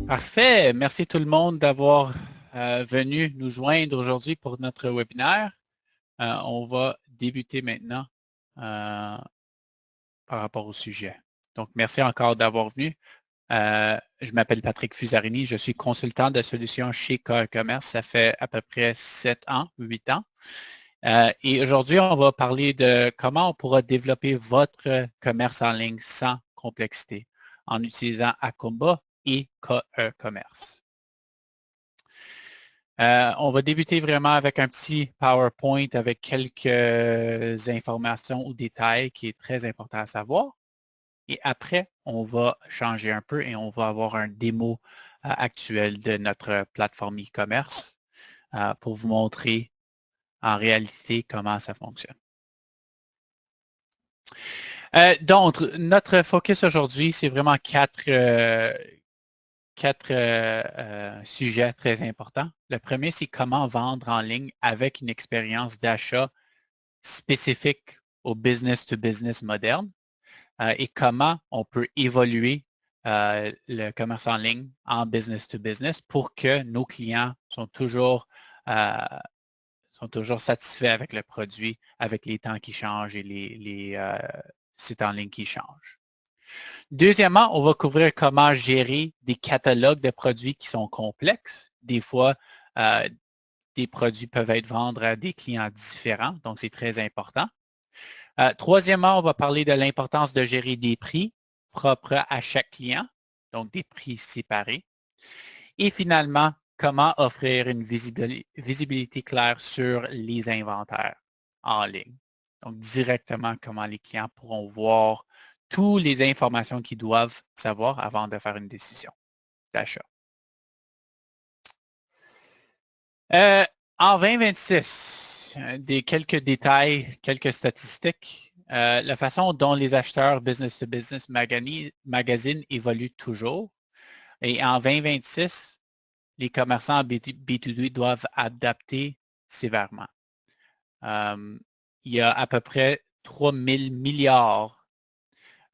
Parfait. Merci tout le monde d'avoir venu nous joindre aujourd'hui pour notre webinaire. On va débuter maintenant par rapport au sujet. Donc, merci encore d'avoir venu. Je m'appelle Patrick Fusarini. Je suis consultant de solutions chez KR Commerce. Ça fait à peu près 7 ans, 8 ans. Et aujourd'hui, on va parler de comment on pourra développer votre commerce en ligne sans complexité en utilisant Akumba et KR Commerce. On va débuter vraiment avec un petit PowerPoint avec quelques informations ou détails qui est très important à savoir. Et après, on va changer un peu et on va avoir un démo actuel de notre plateforme e-commerce pour vous montrer en réalité comment ça fonctionne. Donc, notre focus aujourd'hui, c'est vraiment quatre sujets très importants. Le premier, c'est comment vendre en ligne avec une expérience d'achat spécifique au business-to-business moderne et comment on peut évoluer le commerce en ligne en business-to-business pour que nos clients euh, sont toujours satisfaits avec le produit, avec les temps qui changent et les sites en ligne qui changent. Deuxièmement, on va couvrir comment gérer des catalogues de produits qui sont complexes. Des fois, des produits peuvent être vendus à des clients différents, donc c'est très important. Troisièmement, on va parler de l'importance de gérer des prix propres à chaque client, donc des prix séparés. Et finalement, comment offrir une visibilité claire sur les inventaires en ligne. Donc, directement, comment les clients pourront voir toutes les informations qu'ils doivent savoir avant de faire une décision d'achat. En 2026, quelques détails, quelques statistiques. La façon dont les acheteurs business-to-business magazine évoluent toujours. Et en 2026, les commerçants B2B doivent adapter sévèrement. Il y a à peu près 3 000 milliards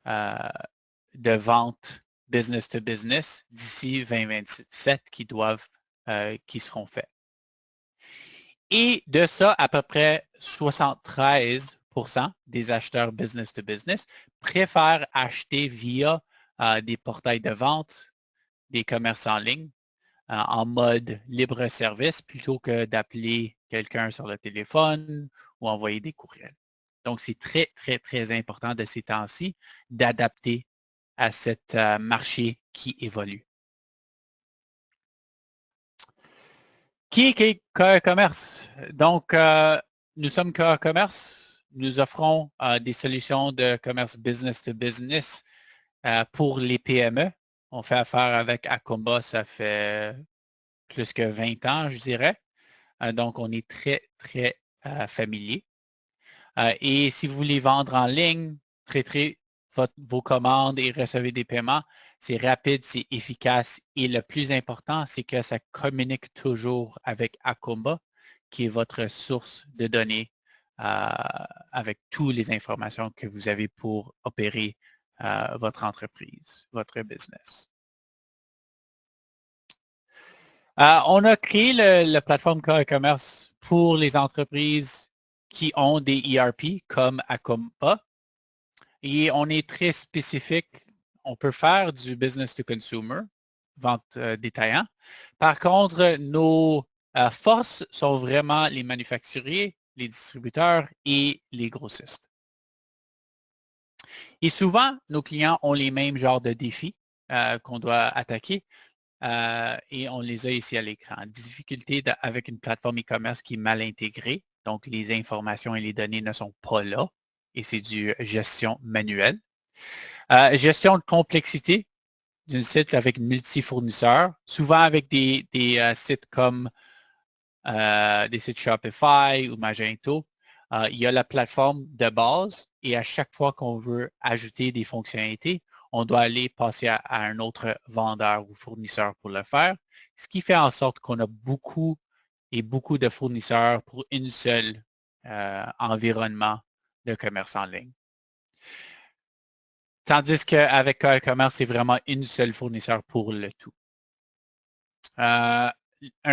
de ventes business-to-business d'ici 2027 qui seront faites. Et de ça, à peu près 73 des acheteurs business-to-business préfèrent acheter via des portails de vente, des commerces en ligne, en mode libre-service plutôt que d'appeler quelqu'un sur le téléphone ou envoyer des courriels. Donc, c'est très, très, très important de ces temps-ci d'adapter à ce marché qui évolue. Qui est KR Commerce? Donc, nous sommes KR Commerce. Nous offrons des solutions de commerce business to business pour les PME. On fait affaire avec Akumba, ça fait plus que 20 ans, je dirais. Donc, on est très, très familier. Et si vous voulez vendre en ligne, traiter vos commandes et recevez des paiements, c'est rapide, c'est efficace et le plus important, c'est que ça communique toujours avec Akumba, qui est votre source de données avec toutes les informations que vous avez pour opérer votre entreprise, votre business. On a créé la plateforme KR Commerce pour les entreprises qui ont des ERP comme Akumba. Et on est très spécifique. On peut faire du business to consumer, vente détaillant. Par contre, nos forces sont vraiment les manufacturiers, les distributeurs et les grossistes. Et souvent, nos clients ont les mêmes genres de défis qu'on doit attaquer et on les a ici à l'écran. Difficulté avec une plateforme e-commerce qui est mal intégrée, donc les informations et les données ne sont pas là et c'est du gestion manuelle. Gestion de complexité d'un site avec multi-fournisseurs, souvent avec des sites comme des sites Shopify ou Magento. Il y a la plateforme de base et à chaque fois qu'on veut ajouter des fonctionnalités, on doit aller passer à un autre vendeur ou fournisseur pour le faire, ce qui fait en sorte qu'on a beaucoup de fournisseurs pour une seule environnement de commerce en ligne. Tandis qu'avec KR Commerce, c'est vraiment une seule fournisseur pour le tout. Un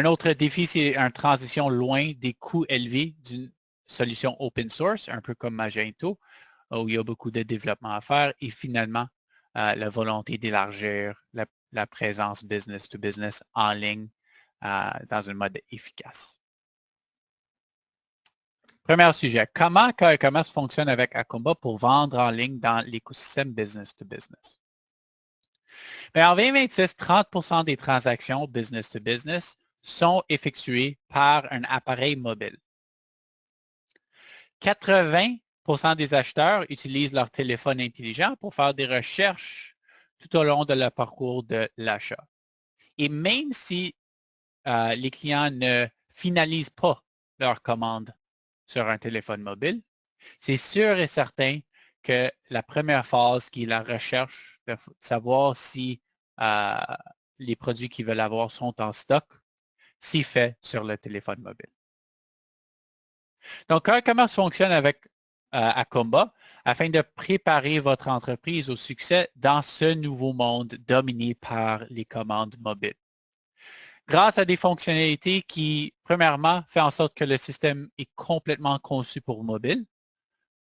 autre défi, c'est une transition loin des coûts élevés d'une solution open source, un peu comme Magento, où il y a beaucoup de développement à faire. Et finalement, la volonté d'élargir la présence business to business en ligne dans un mode efficace. Premier sujet, comment e-commerce fonctionne avec Akumba pour vendre en ligne dans l'écosystème business to business? Bien, en 2026, 30% des transactions business to business sont effectuées par un appareil mobile. 80% des acheteurs utilisent leur téléphone intelligent pour faire des recherches tout au long de leur parcours de l'achat. Et même si les clients ne finalisent pas leur commande sur un téléphone mobile, c'est sûr et certain que la première phase qui est la recherche, de savoir si les produits qu'ils veulent avoir sont en stock, c'est fait sur le téléphone mobile. Donc, comment ça fonctionne avec Akumba afin de préparer votre entreprise au succès dans ce nouveau monde dominé par les commandes mobiles? Grâce à des fonctionnalités qui, premièrement, fait en sorte que le système est complètement conçu pour mobile.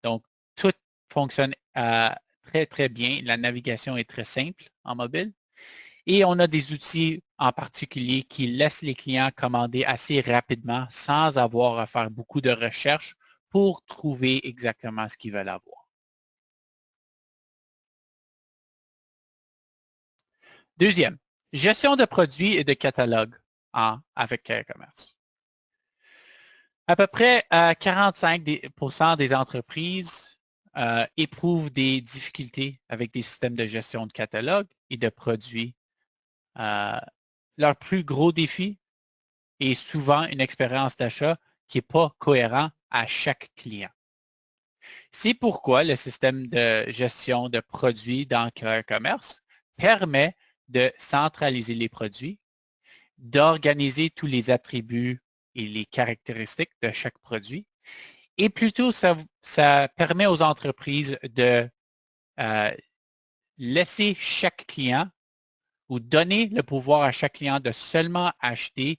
Donc, tout fonctionne très, très bien. La navigation est très simple en mobile. Et on a des outils en particulier qui laissent les clients commander assez rapidement sans avoir à faire beaucoup de recherches pour trouver exactement ce qu'ils veulent avoir. Deuxième, gestion de produits et de catalogue avec e-commerce. À peu près 45% des entreprises éprouvent des difficultés avec des systèmes de gestion de catalogue et de produits. Leur plus gros défi est souvent une expérience d'achat qui n'est pas cohérent à chaque client. C'est pourquoi le système de gestion de produits dans e-commerce permet de centraliser les produits, d'organiser tous les attributs et les caractéristiques de chaque produit. Et plutôt, ça permet aux entreprises de laisser chaque client ou donner le pouvoir à chaque client de seulement acheter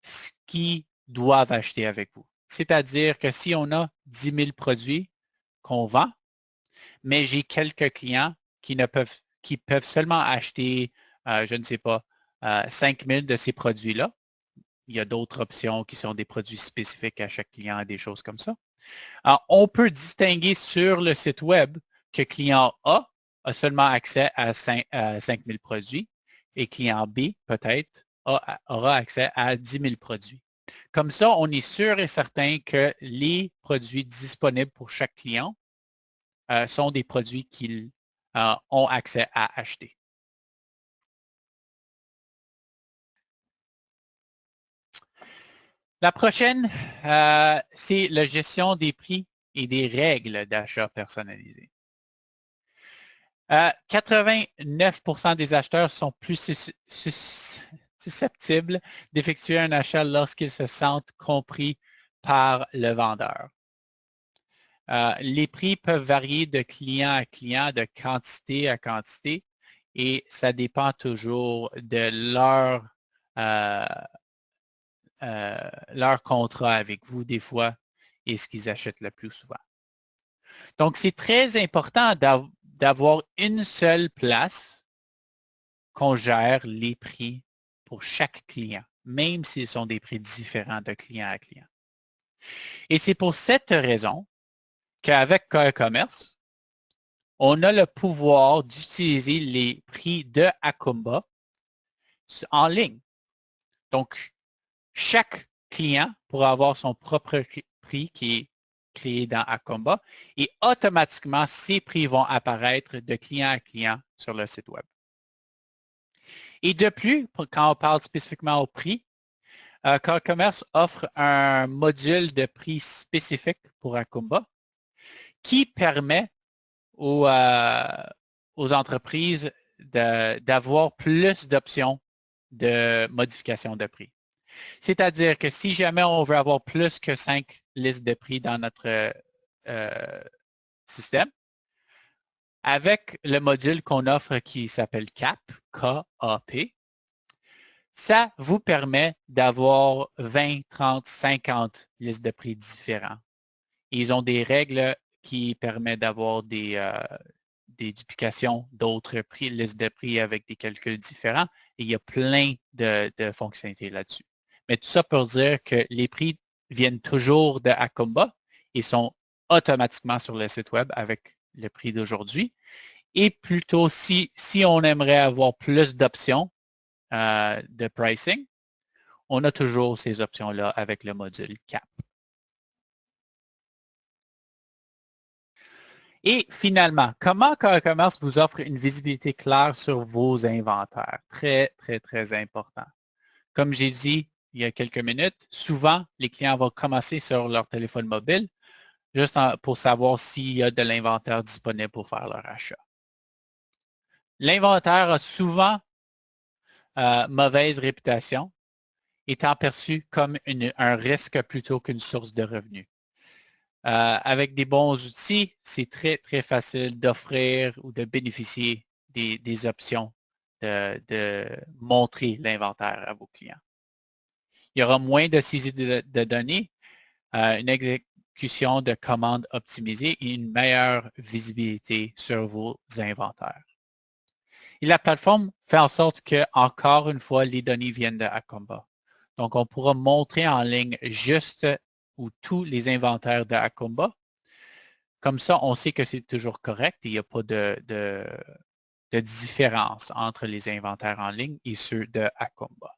ce qu'ils doivent acheter avec vous. C'est-à-dire que si on a 10 000 produits qu'on vend, mais j'ai quelques clients qui peuvent seulement acheter, je ne sais pas, 5 000 de ces produits-là. Il y a d'autres options qui sont des produits spécifiques à chaque client et des choses comme ça. Alors, on peut distinguer sur le site web que client A a seulement accès à 5 000 produits et client B, peut-être, aura accès à 10 000 produits. Comme ça, on est sûr et certain que les produits disponibles pour chaque client sont des produits qu'ils ont accès à acheter. La prochaine, c'est la gestion des prix et des règles d'achat personnalisées. 89% des acheteurs sont plus susceptibles d'effectuer un achat lorsqu'ils se sentent compris par le vendeur. Les prix peuvent varier de client à client, de quantité à quantité, et ça dépend toujours de leur contrat avec vous, des fois, et ce qu'ils achètent le plus souvent. Donc, c'est très important d'avoir une seule place qu'on gère les prix pour chaque client, même s'ils sont des prix différents de client à client. Et c'est pour cette raison qu'avec e-commerce, on a le pouvoir d'utiliser les prix de Akumba en ligne. Donc, chaque client pourra avoir son propre prix qui est créé dans Akumba et automatiquement, ces prix vont apparaître de client à client sur le site web. Et de plus, quand on parle spécifiquement au prix, e-commerce offre un module de prix spécifique pour Akumba qui permet aux entreprises d'avoir plus d'options de modification de prix. C'est-à-dire que si jamais on veut avoir plus que 5 listes de prix dans notre système, avec le module qu'on offre qui s'appelle CAP, K-A-P, Ça vous permet d'avoir 20, 30, 50 listes de prix différents. Ils ont des règles qui permettent d'avoir des duplications d'autres prix, listes de prix avec des calculs différents. Et il y a plein de fonctionnalités là-dessus. Mais tout ça pour dire que les prix viennent toujours de Acomba et sont automatiquement sur le site web avec le prix d'aujourd'hui. Et plutôt, si on aimerait avoir plus d'options de pricing, on a toujours ces options-là avec le module CAP. Et finalement, comment CarreCommerce vous offre une visibilité claire sur vos inventaires? Très, très, très important. Comme j'ai dit il y a quelques minutes, souvent, les clients vont commencer sur leur téléphone mobile juste pour savoir s'il y a de l'inventaire disponible pour faire leur achat. L'inventaire a souvent mauvaise réputation, étant perçu comme un risque plutôt qu'une source de revenus. Avec des bons outils, c'est très, très facile d'offrir ou de bénéficier des options de montrer l'inventaire à vos clients. Il y aura moins de saisie de données, une exécution de commandes optimisée et une meilleure visibilité sur vos inventaires. Et la plateforme fait en sorte que, encore une fois, les données viennent de Acomba. Donc, on pourra montrer en ligne juste ou tous les inventaires de Acomba. Comme ça, on sait que c'est toujours correct et il n'y a pas de différence entre les inventaires en ligne et ceux de Acomba.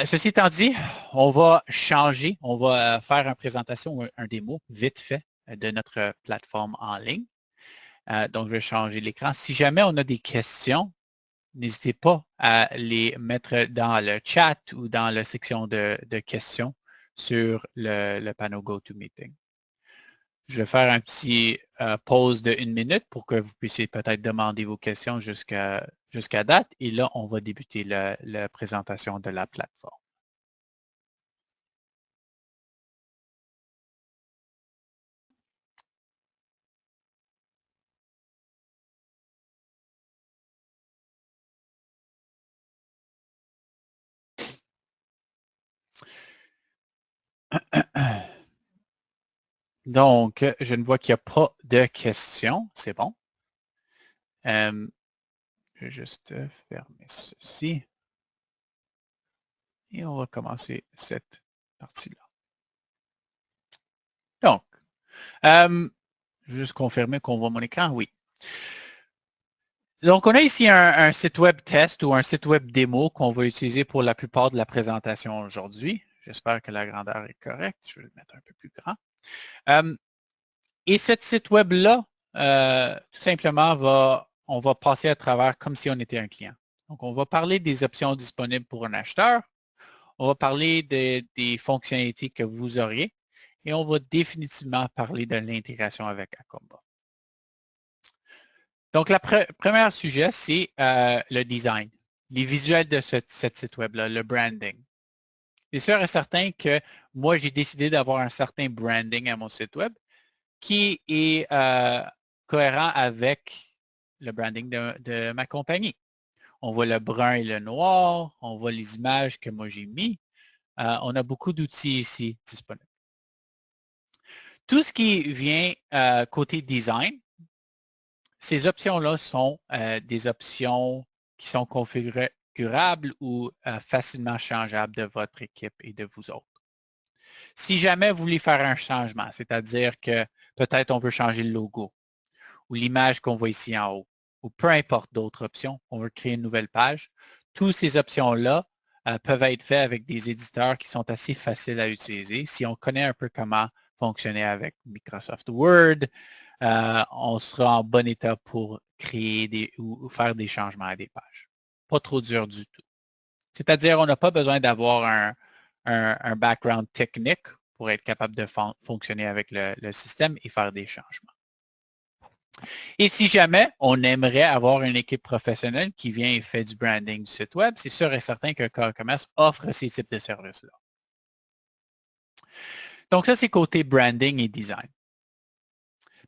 Ceci étant dit, on va changer, on va faire une présentation, un démo vite fait de notre plateforme en ligne. Donc, je vais changer l'écran. Si jamais on a des questions, n'hésitez pas à les mettre dans le chat ou dans la section de questions sur le panneau GoToMeeting. Je vais faire un petit pause de 1 minute pour que vous puissiez peut-être demander vos questions jusqu'à date. Et là, on va débuter la présentation de la plateforme. Donc, je ne vois qu'il n'y a pas de questions. C'est bon. Je vais juste fermer ceci. Et on va commencer cette partie-là. Donc, je vais juste confirmer qu'on voit mon écran. Oui. Donc, on a ici un site web test ou un site web démo qu'on va utiliser pour la plupart de la présentation aujourd'hui. J'espère que la grandeur est correcte. Je vais le mettre un peu plus grand. Et ce site web-là, tout simplement, on va passer à travers comme si on était un client. Donc, on va parler des options disponibles pour un acheteur. On va parler des fonctionnalités que vous auriez. Et on va définitivement parler de l'intégration avec Acomba. Donc, le premier sujet, c'est le design, les visuels de ce site web-là, le branding. C'est sûr et certain que moi, j'ai décidé d'avoir un certain branding à mon site web qui est cohérent avec le branding de ma compagnie. On voit le brun et le noir, on voit les images que moi j'ai mis. On a beaucoup d'outils ici disponibles. Tout ce qui vient côté design, ces options-là sont des options qui sont configurables ou facilement changeables de votre équipe et de vous autres. Si jamais vous voulez faire un changement, c'est-à-dire que peut-être on veut changer le logo ou l'image qu'on voit ici en haut, ou peu importe d'autres options, on veut créer une nouvelle page, toutes ces options-là peuvent être faites avec des éditeurs qui sont assez faciles à utiliser. Si on connaît un peu comment fonctionner avec Microsoft Word, on sera en bon état pour créer ou faire des changements à des pages. Pas trop dur du tout. C'est-à-dire, on n'a pas besoin d'avoir un background technique pour être capable de fonctionner avec le système et faire des changements. Et si jamais on aimerait avoir une équipe professionnelle qui vient et fait du branding du site web, c'est sûr et certain que CarreCommerce offre ces types de services-là. Donc ça, c'est côté branding et design.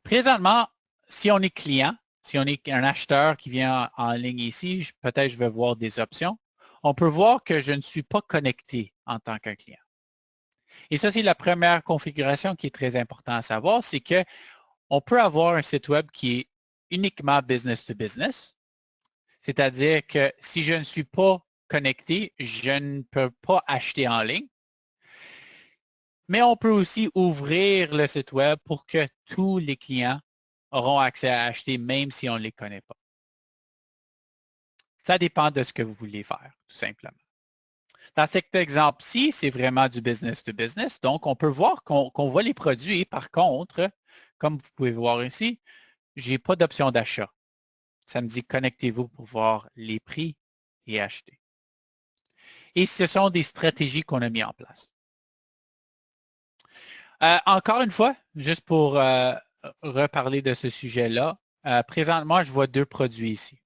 Présentement, si on est client si on est un acheteur qui vient en ligne ici, peut-être je vais voir des options. On peut voir que je ne suis pas connecté en tant qu'un client. Et ça, c'est la première configuration qui est très importante à savoir, c'est qu'on peut avoir un site web qui est uniquement business to business, c'est-à-dire que si je ne suis pas connecté, je ne peux pas acheter en ligne. Mais on peut aussi ouvrir le site web pour que tous les clients auront accès à acheter, même si on ne les connaît pas. Ça dépend de ce que vous voulez faire, tout simplement. Dans cet exemple-ci, c'est vraiment du business to business. Donc, on peut voir qu'on voit les produits. Par contre, comme vous pouvez voir ici, je n'ai pas d'option d'achat. Ça me dit connectez-vous pour voir les prix et acheter. Et ce sont des stratégies qu'on a mis en place. Encore une fois, juste pour reparler de ce sujet-là, présentement, je vois deux produits ici.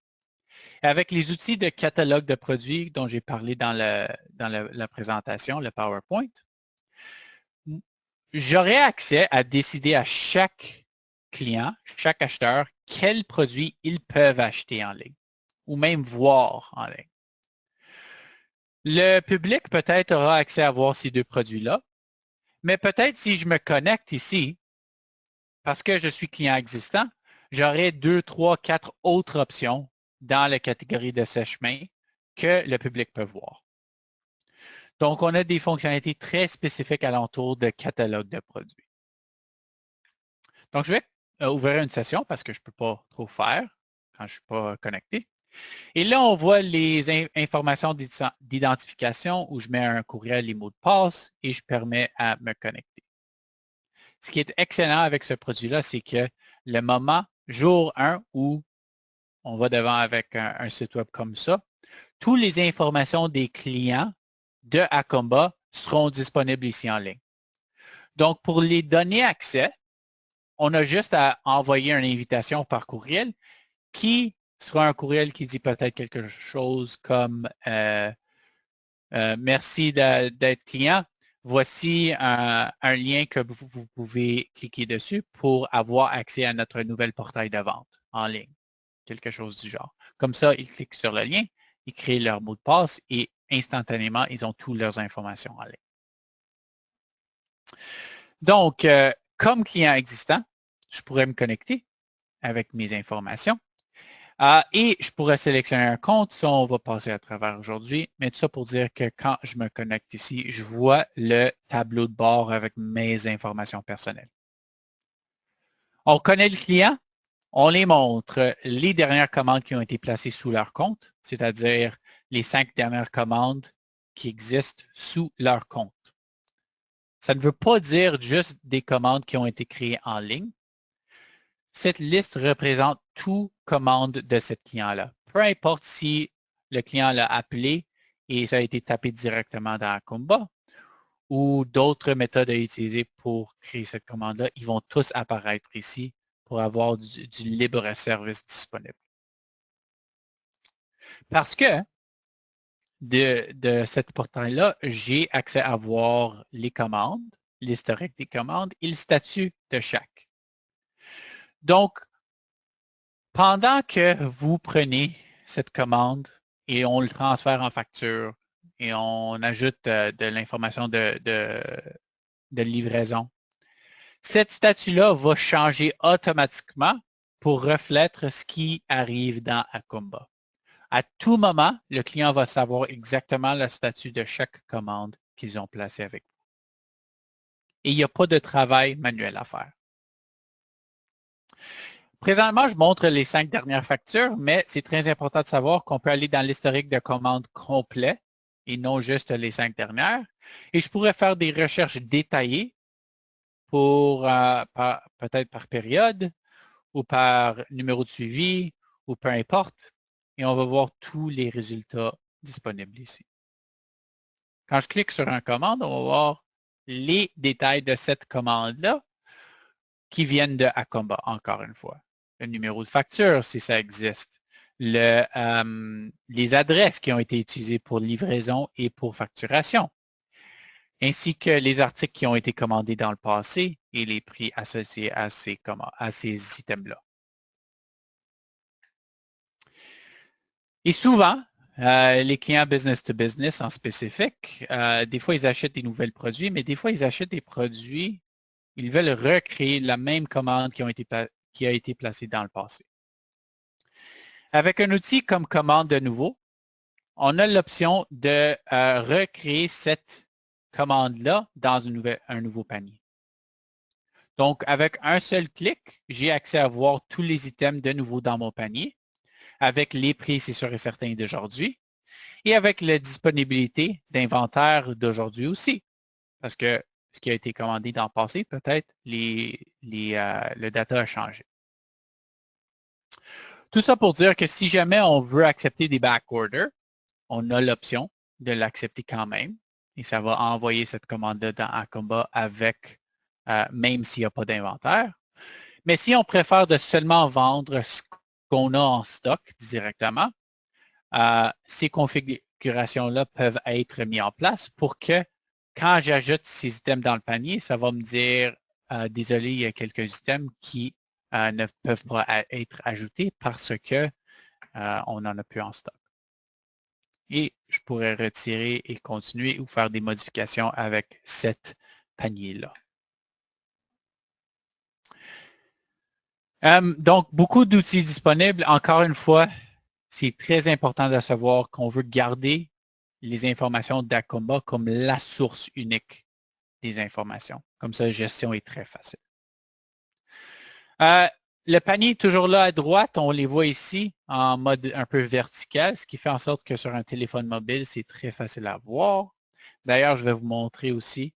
Avec les outils de catalogue de produits dont j'ai parlé dans la présentation, le PowerPoint, j'aurai accès à décider à chaque client, chaque acheteur, quels produits ils peuvent acheter en ligne ou même voir en ligne. Le public peut-être aura accès à voir ces deux produits-là, mais peut-être si je me connecte ici, parce que je suis client existant, j'aurai 2, 3, 4 autres options dans la catégorie de sèche-main que le public peut voir. Donc, on a des fonctionnalités très spécifiques alentour de catalogue de produits. Donc, je vais ouvrir une session parce que je ne peux pas trop faire quand je ne suis pas connecté. Et là, on voit les informations d'identification où je mets un courriel, les mots de passe et je permets à me connecter. Ce qui est excellent avec ce produit-là, c'est que le moment, jour 1, où on va devant avec un site web comme ça, toutes les informations des clients de Acomba seront disponibles ici en ligne. Donc, pour les donner accès, on a juste à envoyer une invitation par courriel qui sera un courriel qui dit peut-être quelque chose comme merci d'être client. Voici un lien que vous pouvez cliquer dessus pour avoir accès à notre nouvel portail de vente en ligne. Quelque chose du genre. Comme ça, ils cliquent sur le lien, ils créent leur mot de passe et instantanément, ils ont toutes leurs informations en ligne. Donc, comme client existant, je pourrais me connecter avec mes informations et je pourrais sélectionner un compte. Ça, on va passer à travers aujourd'hui. Mais tout ça pour dire que quand je me connecte ici, je vois le tableau de bord avec mes informations personnelles. On connaît le client. On les montre les dernières commandes qui ont été placées sous leur compte, c'est-à-dire les 5 dernières commandes qui existent sous leur compte. Ça ne veut pas dire juste des commandes qui ont été créées en ligne. Cette liste représente toute commande de ce client-là. Peu importe si le client l'a appelé et ça a été tapé directement dans Acomba ou d'autres méthodes à utiliser pour créer cette commande-là, ils vont tous apparaître ici pour avoir du libre service disponible. Parce que de cette portail-là, j'ai accès à voir les commandes, l'historique des commandes et le statut de chaque. Donc, pendant que vous prenez cette commande et on le transfère en facture et on ajoute de l'information de livraison, cette statut-là va changer automatiquement pour refléter ce qui arrive dans Acomba. À tout moment, le client va savoir exactement le statut de chaque commande qu'ils ont placée avec vous. Et il n'y a pas de travail manuel à faire. Présentement, je montre les 5 dernières factures, mais c'est très important de savoir qu'on peut aller dans l'historique de commandes complet et non juste les 5 dernières. Et je pourrais faire des recherches détaillées pour peut-être par période ou par numéro de suivi ou peu importe. Et on va voir tous les résultats disponibles ici. Quand je clique sur une commande, on va voir les détails de cette commande-là qui viennent de Acomba, encore une fois. Le numéro de facture, si ça existe. Les adresses qui ont été utilisées pour livraison et pour facturation, ainsi que les articles qui ont été commandés dans le passé et les prix associés à ces items-là. Et souvent, les clients business to business en spécifique, des fois, ils achètent des nouveaux produits, mais des fois, ils achètent des produits, ils veulent recréer la même commande qui a été placée dans le passé. Avec un outil comme commande de nouveau, on a l'option de recréer cette commande-là dans un nouveau panier. Donc, avec un seul clic, j'ai accès à voir tous les items de nouveau dans mon panier, avec les prix, c'est sûr et certain, d'aujourd'hui, et avec la disponibilité d'inventaire d'aujourd'hui aussi. Parce que ce qui a été commandé dans le passé, peut-être le data a changé. Tout ça pour dire que si jamais on veut accepter des back orders, on a l'option de l'accepter quand même. Et ça va envoyer cette commande-là dans Acomba avec, même s'il n'y a pas d'inventaire. Mais si on préfère de seulement vendre ce qu'on a en stock directement, ces configurations-là peuvent être mises en place pour que quand j'ajoute ces items dans le panier, ça va me dire, désolé, il y a quelques items qui ne peuvent pas être ajoutés parce que on n'en a plus en stock. Et je pourrais retirer et continuer ou faire des modifications avec cet panier-là. Donc, beaucoup d'outils disponibles. Encore une fois, c'est très important de savoir qu'on veut garder les informations d'Acomba comme la source unique des informations. Comme ça, la gestion est très facile. Le panier est toujours là à droite. On les voit ici en mode un peu vertical, ce qui fait en sorte que sur un téléphone mobile, c'est très facile à voir. D'ailleurs, je vais vous montrer aussi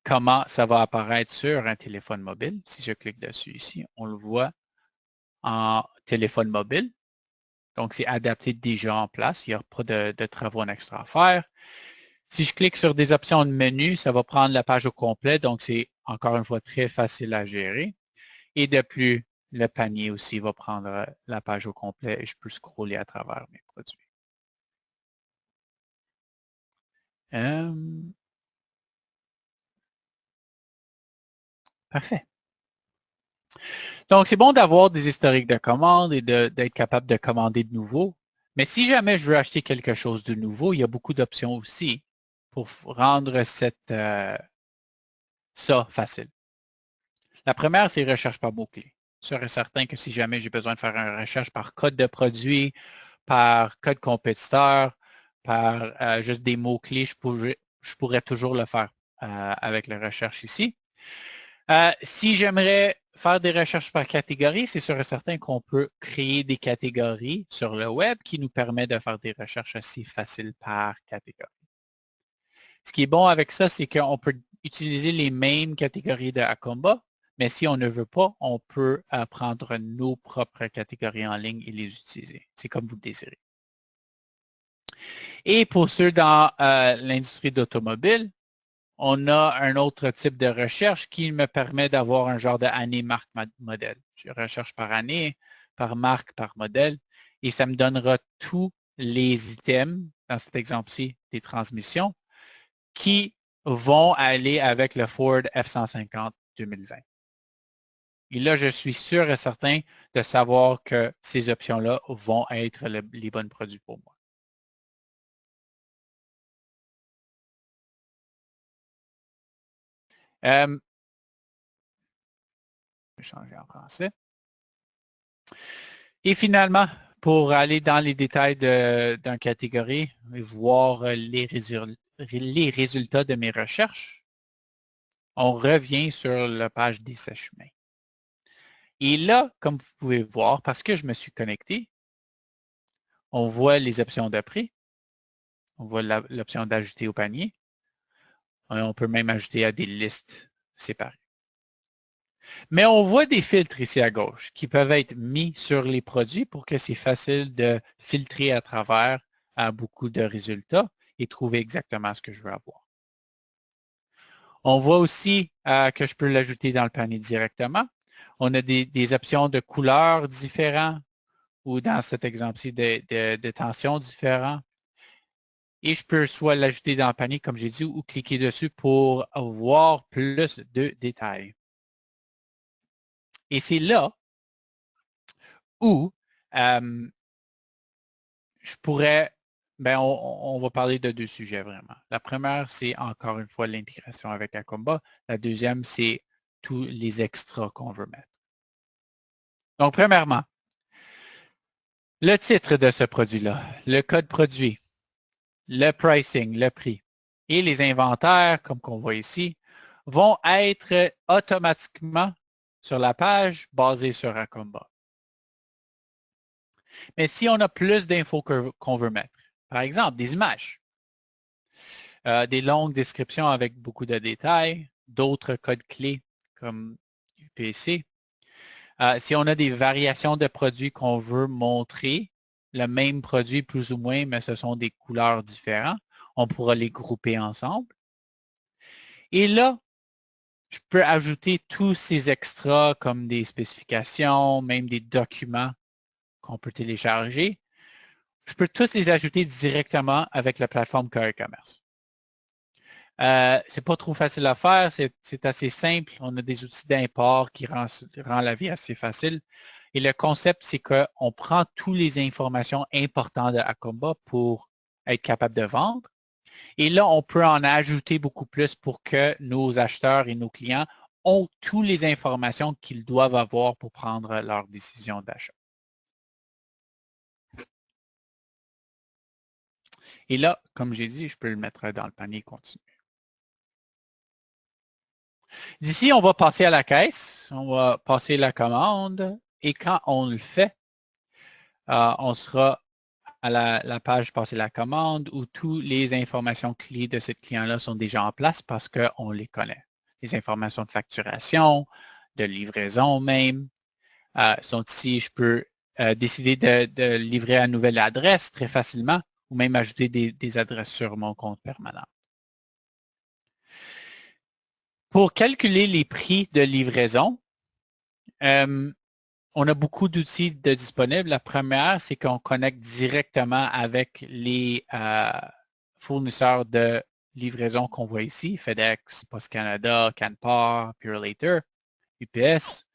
comment ça va apparaître sur un téléphone mobile. Si je clique dessus ici, on le voit en téléphone mobile. Donc, c'est adapté déjà en place. Il n'y a pas de travaux en extra à faire. Si je clique sur des options de menu, ça va prendre la page au complet. Donc, c'est encore une fois très facile à gérer. Et de plus, le panier aussi va prendre la page au complet et je peux scroller à travers mes produits. Parfait. Donc, c'est bon d'avoir des historiques de commandes et d'être capable de commander de nouveau. Mais si jamais je veux acheter quelque chose de nouveau, il y a beaucoup d'options aussi pour rendre ça facile. La première, c'est recherche par mots-clés. Sûr et certain que si jamais j'ai besoin de faire une recherche par code de produit, par code compétiteur, par juste des mots-clés, je pourrais toujours le faire avec la recherche ici. Si j'aimerais faire des recherches par catégorie, c'est sûr et certain qu'on peut créer des catégories sur le web qui nous permet de faire des recherches assez faciles par catégorie. Ce qui est bon avec ça, c'est qu'on peut utiliser les mêmes catégories de Acomba, mais si on ne veut pas, on peut prendre nos propres catégories en ligne et les utiliser. C'est comme vous le désirez. Et pour ceux dans l'industrie d'automobile, on a un autre type de recherche qui me permet d'avoir un genre de année, marque, modèle. Je recherche par année, par marque, par modèle, et ça me donnera tous les items, dans cet exemple-ci, des transmissions, qui vont aller avec le Ford F-150 2020. Et là, je suis sûr et certain de savoir que ces options-là vont être les bons produits pour moi. Je vais changer en français. Et finalement, pour aller dans les détails d'une catégorie et voir les résultats de mes recherches, on revient sur la page des sèche-mains. Et là, comme vous pouvez voir, parce que je me suis connecté, on voit les options de prix, on voit l'option d'ajouter au panier. On peut même ajouter à des listes séparées. Mais on voit des filtres ici à gauche qui peuvent être mis sur les produits pour que c'est facile de filtrer à travers beaucoup de résultats et trouver exactement ce que je veux avoir. On voit aussi que je peux l'ajouter dans le panier directement. On a des options de couleurs différentes ou dans cet exemple-ci de tensions différentes. Et je peux soit l'ajouter dans le panier, comme j'ai dit, ou cliquer dessus pour avoir plus de détails. Et c'est là où je pourrais, on va parler de deux sujets vraiment. La première, c'est encore une fois l'intégration avec Acomba. La deuxième, c'est tous les extras qu'on veut mettre. Donc, premièrement, le titre de ce produit-là, le code produit, le pricing, le prix et les inventaires, comme qu'on voit ici, vont être automatiquement sur la page basée sur Acomba. Mais si on a plus d'infos qu'on veut mettre, par exemple, des images, des longues descriptions avec beaucoup de détails, d'autres codes clés comme UPC, si on a des variations de produits qu'on veut montrer, le même produit plus ou moins, mais ce sont des couleurs différentes, on pourra les grouper ensemble. Et là, je peux ajouter tous ces extras comme des spécifications, même des documents qu'on peut télécharger. Je peux tous les ajouter directement avec la plateforme Cœur Commerce. C'est pas trop facile à faire, c'est assez simple. On a des outils d'import qui rend la vie assez facile. Et le concept, c'est qu'on prend toutes les informations importantes de Acomba pour être capable de vendre. Et là, on peut en ajouter beaucoup plus pour que nos acheteurs et nos clients ont toutes les informations qu'ils doivent avoir pour prendre leur décision d'achat. Et là, comme j'ai dit, je peux le mettre dans le panier continu. D'ici, on va passer à la caisse, on va passer la commande et quand on le fait, on sera à la page passer la commande où toutes les informations clés de ce client-là sont déjà en place parce qu'on les connaît. Les informations de facturation, de livraison même, sont ici. Je peux décider de livrer à une nouvelle adresse très facilement ou même ajouter des adresses sur mon compte permanent. Pour calculer les prix de livraison, on a beaucoup d'outils disponibles. La première, c'est qu'on connecte directement avec les fournisseurs de livraison qu'on voit ici, FedEx, Post Canada, Canpar, Purolator, UPS,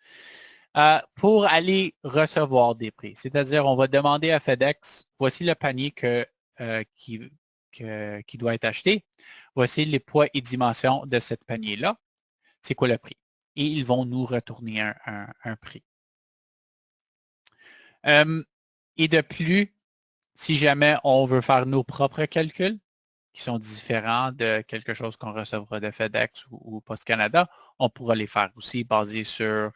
pour aller recevoir des prix. C'est-à-dire, on va demander à FedEx, voici le panier qui doit être acheté. Voici les poids et dimensions de ce panier-là. C'est quoi le prix? Et ils vont nous retourner un prix. Et de plus, si jamais on veut faire nos propres calculs, qui sont différents de quelque chose qu'on recevra de FedEx ou Post Canada, on pourra les faire aussi basés sur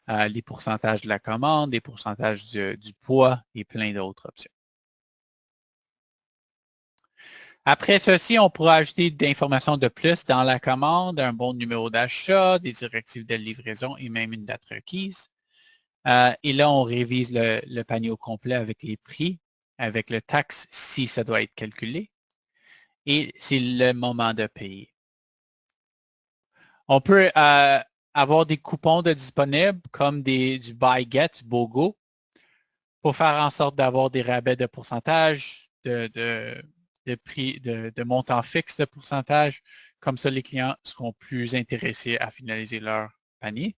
les pourcentages de la commande, les pourcentages du poids et plein d'autres options. Après ceci, on pourra ajouter d'informations de plus dans la commande, un bon numéro d'achat, des directives de livraison et même une date requise. Et là, on révise le panier au complet avec les prix, avec le taxe si ça doit être calculé. Et c'est le moment de payer. On peut avoir des coupons disponibles comme du Buy Get, du BOGO, pour faire en sorte d'avoir des rabais de pourcentage, de prix, de montant fixe de pourcentage. Comme ça, les clients seront plus intéressés à finaliser leur panier.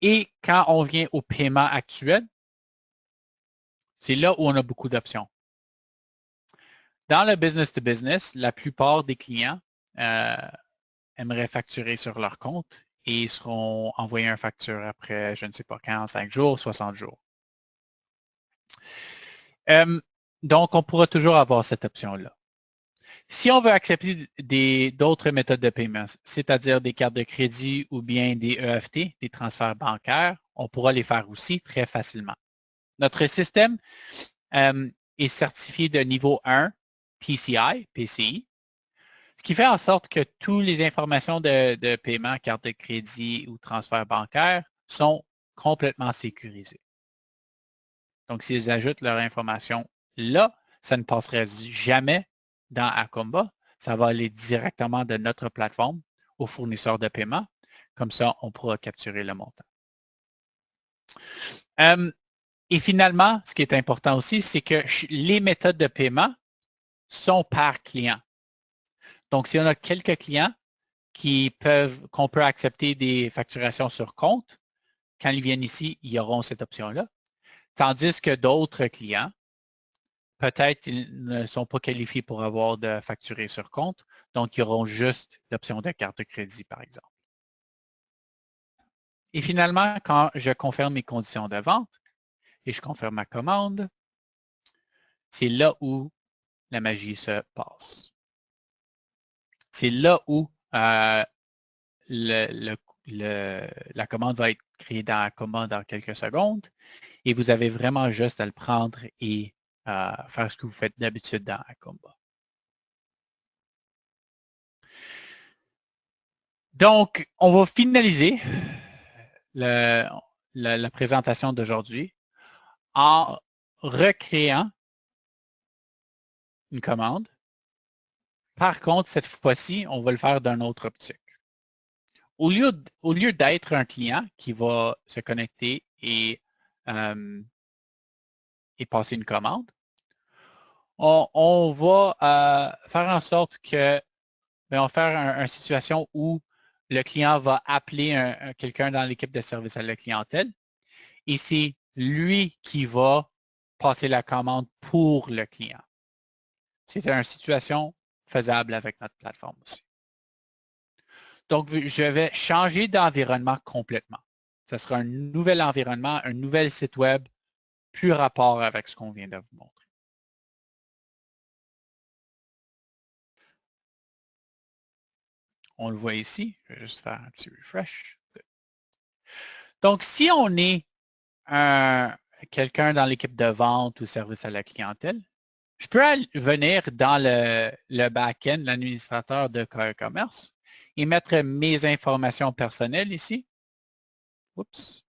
Et quand on vient au paiement actuel, c'est là où on a beaucoup d'options. Dans le business-to-business, la plupart des clients aimeraient facturer sur leur compte et seront envoyés une facture après, je ne sais pas quand, 5 jours, 60 jours. Donc, on pourra toujours avoir cette option-là. Si on veut accepter d'autres méthodes de paiement, c'est-à-dire des cartes de crédit ou bien des EFT, des transferts bancaires, on pourra les faire aussi très facilement. Notre système est certifié de niveau 1 PCI, ce qui fait en sorte que toutes les informations de paiement, carte de crédit ou transfert bancaire sont complètement sécurisées. Donc, s'ils ajoutent leur information là, ça ne passerait jamais dans Acomba. Ça va aller directement de notre plateforme au fournisseur de paiement. Comme ça, on pourra capturer le montant. Et finalement, ce qui est important aussi, c'est que les méthodes de paiement sont par client. Donc, si on a quelques clients qu'on peut accepter des facturations sur compte, quand ils viennent ici, ils auront cette option-là. Tandis que d'autres clients, peut-être ils ne sont pas qualifiés pour avoir de facturé sur compte, donc ils auront juste l'option de carte de crédit, par exemple. Et finalement, quand je confirme mes conditions de vente et je confirme ma commande, c'est là où la magie se passe. C'est là où la commande va être créée dans Acomba dans quelques secondes et vous avez vraiment juste à le prendre et faire ce que vous faites d'habitude dans Acomba. Donc, on va finaliser la présentation d'aujourd'hui en recréant une commande. Par contre, cette fois-ci, on va le faire d'une autre optique. Au lieu d'être un client qui va se connecter euh, et passer une commande, on va faire en sorte que, on va faire une situation où le client va appeler quelqu'un dans l'équipe de service à la clientèle et c'est lui qui va passer la commande pour le client. C'est une situation faisable avec notre plateforme aussi. Donc, je vais changer d'environnement complètement. Ce sera un nouvel environnement, un nouvel site web, plus rapport avec ce qu'on vient de vous montrer. On le voit ici. Je vais juste faire un petit refresh. Donc, si on est quelqu'un dans l'équipe de vente ou service à la clientèle, je peux venir dans le back-end, l'administrateur de commerce, et mettre mes informations personnelles ici. Oups.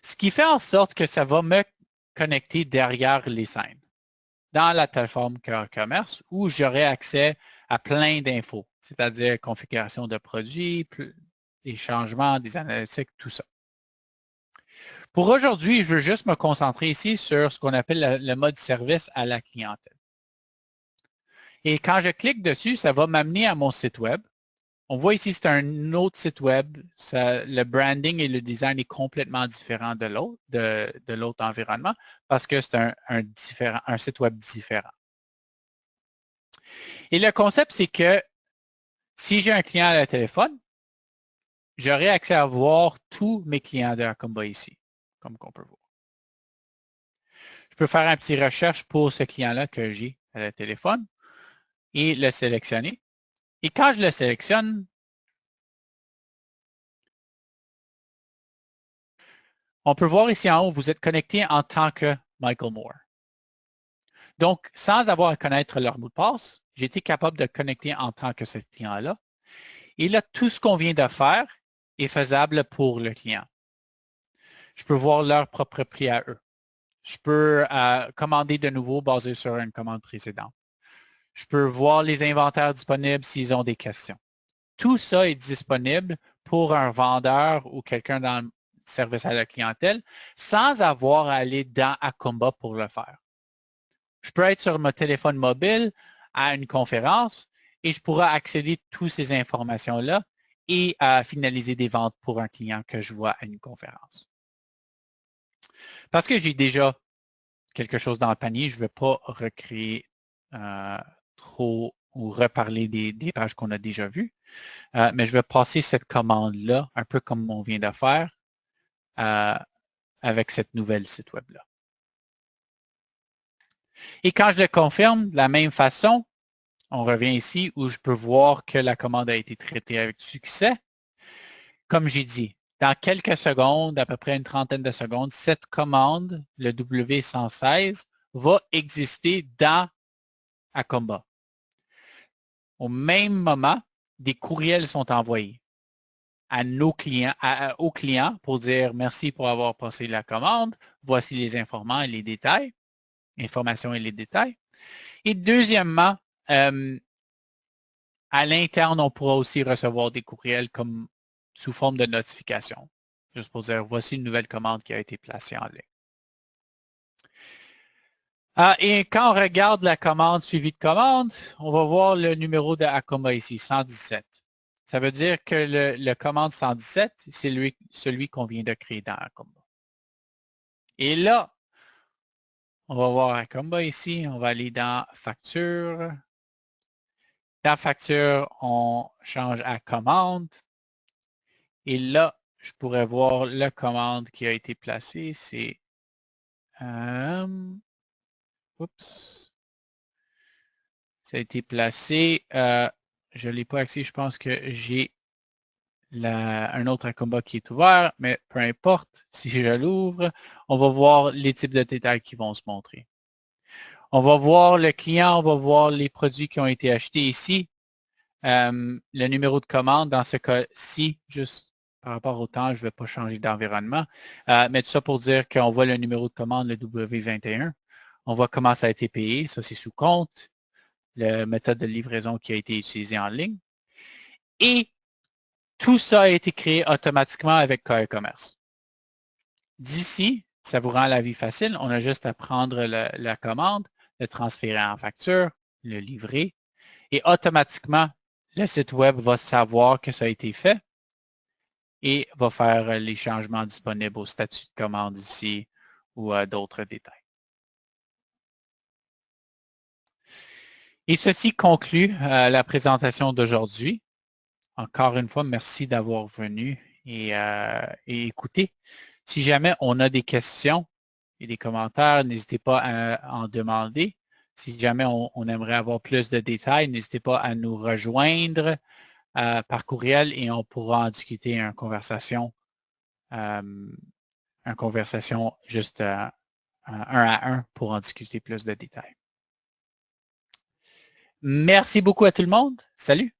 Ce qui fait en sorte que ça va me connecter derrière les scènes dans la plateforme Cœur Commerce où j'aurai accès à plein d'infos, c'est-à-dire configuration de produits, des changements, des analytiques, tout ça. Pour aujourd'hui, je veux juste me concentrer ici sur ce qu'on appelle le mode service à la clientèle. Et quand je clique dessus, ça va m'amener à mon site web. On voit ici, c'est un autre site web. Le branding et le design est complètement différent de l'autre environnement parce que c'est un site web différent. Et le concept, c'est que si j'ai un client à la téléphone, j'aurai accès à voir tous mes clients de Acomba ici, comme on peut voir. Je peux faire un petit recherche pour ce client-là que j'ai à la téléphone et le sélectionner. Et quand je le sélectionne, on peut voir ici en haut, vous êtes connecté en tant que Michael Moore. Donc, sans avoir à connaître leur mot de passe, j'ai été capable de connecter en tant que ce client-là. Et là, tout ce qu'on vient de faire est faisable pour le client. Je peux voir leur propre prix à eux. Je peux commander de nouveau basé sur une commande précédente. Je peux voir les inventaires disponibles s'ils ont des questions. Tout ça est disponible pour un vendeur ou quelqu'un dans le service à la clientèle sans avoir à aller dans Acomba pour le faire. Je peux être sur mon téléphone mobile à une conférence et je pourrai accéder à toutes ces informations-là et finaliser des ventes pour un client que je vois à une conférence. Parce que j'ai déjà quelque chose dans le panier, je ne vais pas recréer trop ou reparler des pages qu'on a déjà vues, mais je vais passer cette commande-là, un peu comme on vient de faire, avec cette nouvelle site web-là. Et quand je le confirme, de la même façon, on revient ici où je peux voir que la commande a été traitée avec succès. Comme j'ai dit, dans quelques secondes, à peu près une trentaine de secondes, cette commande, le W116, va exister dans Acomba. Au même moment, des courriels sont envoyés à nos clients, aux clients pour dire merci pour avoir passé la commande. Voici les informations et les détails. Informations et les détails. Et deuxièmement, à l'interne, on pourra aussi recevoir des courriels comme sous forme de notification. Juste pour dire, voici une nouvelle commande qui a été placée en ligne. Et quand on regarde la commande suivie de commande, on va voir le numéro de Acomba ici, 117. Ça veut dire que le commande 117, c'est celui qu'on vient de créer dans Acomba. Et là, on va voir un combat ici. On va aller dans facture. Dans facture, on change à commande. Et là, je pourrais voir la commande qui a été placée. C'est oups. Ça a été placé. Je ne l'ai pas accès. Je pense que j'ai un autre combat qui est ouvert, mais peu importe. Si je l'ouvre, on va voir les types de détails qui vont se montrer. On va voir le client, on va voir les produits qui ont été achetés ici. Le numéro de commande, dans ce cas-ci, juste par rapport au temps, je ne vais pas changer d'environnement. Mais tout ça pour dire qu'on voit le numéro de commande, le W21. On voit comment ça a été payé. Ça, c'est sous compte. La méthode de livraison qui a été utilisée en ligne. Et tout ça a été créé automatiquement avec KE-Commerce. D'ici, ça vous rend la vie facile. On a juste à prendre la commande, le transférer en facture, le livrer. Et automatiquement, le site web va savoir que ça a été fait et va faire les changements disponibles au statut de commande ici ou à d'autres détails. Et ceci conclut la présentation d'aujourd'hui. Encore une fois, merci d'avoir venu et écouté. Si jamais on a des questions et des commentaires, n'hésitez pas à en demander. Si jamais on aimerait avoir plus de détails, n'hésitez pas à nous rejoindre par courriel et on pourra en discuter en conversation juste un à un pour en discuter plus de détails. Merci beaucoup à tout le monde. Salut!